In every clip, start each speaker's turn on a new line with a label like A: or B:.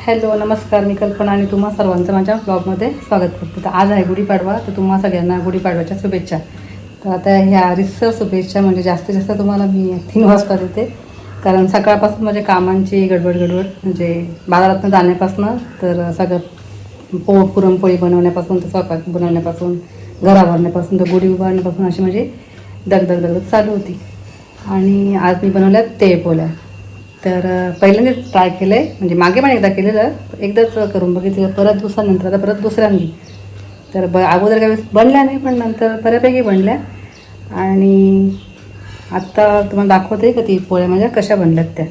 A: Hello नमस्कार, मी कल्पना आणि तुम्हा सर्वांचं माझ्या ब्लॉगमध्ये स्वागत करते. तर आज आहे गुढीपाडवा, तर तुम्हा सगळ्यांना गुढीपाडव्याच्या शुभेच्छा. तर आता ह्या रिसर शुभेच्छा म्हणजे जास्तीत जास्त तुम्हाला मी 3 वाजता देते, कारण सकाळपासून म्हणजे कामांची गडबड म्हणजे बाजारातनं जाण्यापासून तर सगळं पुरणपोळी बनवण्यापासून तर स्वयंपाक बनवण्यापासून घरा भरण्यापासून तर गुढी उभारण्यापासून अशी म्हणजे दगदग चालू होती. आणि आज मी बनवल्या तेळपोळ्या. तर पहिल्यांदा ट्राय केलं आहे, म्हणजे मागे पण एकदा केलेलं, एकदाच करून बघितलं, परत दुसऱ्यानंतर आता परत दुसऱ्यांदी. तर अगोदर काही बनल्या नाही, पण नंतर बऱ्यापैकी बनल्या. आणि आत्ता तुम्हाला दाखवते का ती पोळ्या माझ्या कशा बनल्यात त्या.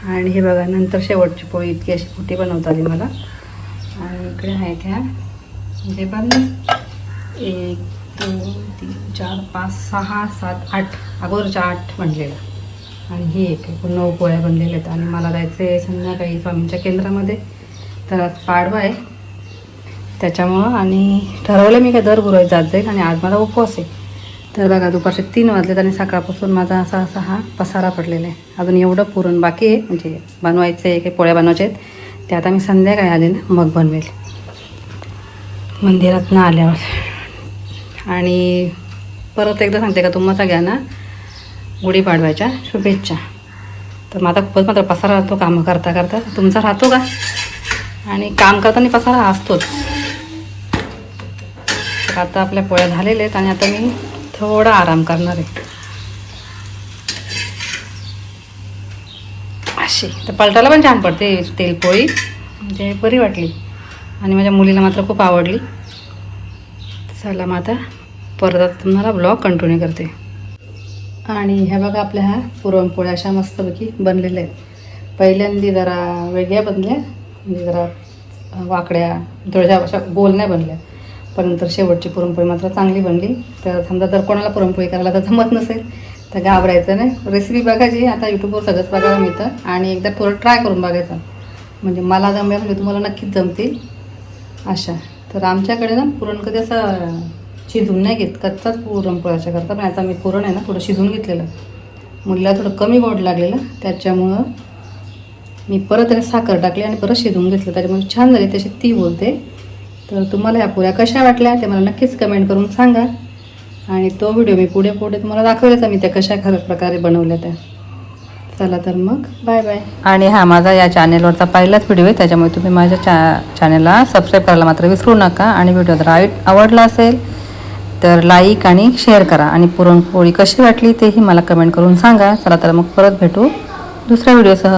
A: आणि हे बघा, नंतर शेवटची पोळी इतकी अशी मोठी बनवता आली मला. आणि इकडे आहेत ह्या म्हणजे बनले 1 2 3 4 5 6 7 8 अगोदरच्या 8 बनलेल्या. आणि ही एक 9 पोळ्या बनलेल्या आहेत. आणि मला जायचं आहे संध्याकाळी स्वामींच्या केंद्रामध्ये, तर आज पाडवा आहे त्याच्यामुळं. आणि ठरवलं मी काय दर गुरुवारी जात जाईल, आणि आज माझा उपवास आहे. तर बघा, दुपारचे 3 वाजलेत आणि सकाळपासून माझा असा हा पसारा पडलेला आहे. अजून एवढं पुरण बाकी आहे, म्हणजे बनवायचं आहे, काही पोळ्या बनवायच्या आहेत. ते आता मी संध्याकाळी आले ना मग बनवेल मंदिरातनं आल्यावर. आणि परत एकदा सांगते का तुम्हा सगळ्यांना गुढीपाडव्याच्या शुभेच्छा. तर माझा खूपच मात्र पसारा राहतो कामं करता करता. तुमचा राहतो का? आणि काम करताना पसारा असतोच. तर आता आपल्या पोळ्या झालेल्या आहेत आणि आता मी थोडा आराम करणार आहे अशी. तर पलटायला पण छान पडते तेलपोळी, म्हणजे बरी वाटली आणि माझ्या मुलीला मात्र खूप आवडली. चला मग आता परत तुम्हाला ब्लॉग कंटिन्यू करते. आणि ह्या बघा, आपल्या ह्या पुरणपोळ्या अशा मस्तपैकी बनलेल्या आहेत. पहिल्यांदा जरा वेगळ्या बनल्या, म्हणजे जरा वाकड्या थोड्याशा अशा गोल नाही बनल्या, पण नंतर शेवटची पुरणपोळी मात्र चांगली बनली. तर समजा जर कोणाला पुरणपोळी करायला तर जमत नसेल तर घाबरायचं नाही, रेसिपी बघायची. आता यूट्यूबवर सगळंच बघायला मिळतं आणि एकदा थोडं ट्राय करून बघायचं, म्हणजे मला जमल्या म्हणजे तुम्हाला नक्कीच जमतील अशा. तर आमच्याकडे ना पुरण कधी असं शिजवून नाही घेत, कच्चाच पुरणपोळ्याच्या करता. पण आता मी पुरण आहे ना थोडं शिजवून घेतलेलं, मुलीला थोडं कमी गोड लागलेलं, त्याच्यामुळं मी परत त्याने साखर टाकली आणि परत शिजवून घेतलं, त्याच्यामुळे छान झाली तशी ती बोलते. तर तुम्हाला ह्या पोळ्या कशा वाटल्या ते मला नक्कीच कमेंट करून सांगा. आणि तो व्हिडिओ मी पुढे तुम्हाला दाखवलेच मी त्या कशा प्रकारे बनवल्या त्या. चला तर मग बाय बाय. आणि हा माझा या चॅनेलवरचा पहिलाच व्हिडिओ आहे, त्याच्यामुळे तुम्ही माझ्या चॅनेलला सबस्क्राईब करायला मात्र विसरू नका. आणि व्हिडिओ जर आवडला असेल तर लाईक आणि शेअर करा. आणि पुरणपोळी कशी वाटली तेही मला कमेंट करून सांगा. चला तर मग परत भेटू दुसऱ्या व्हिडिओसह.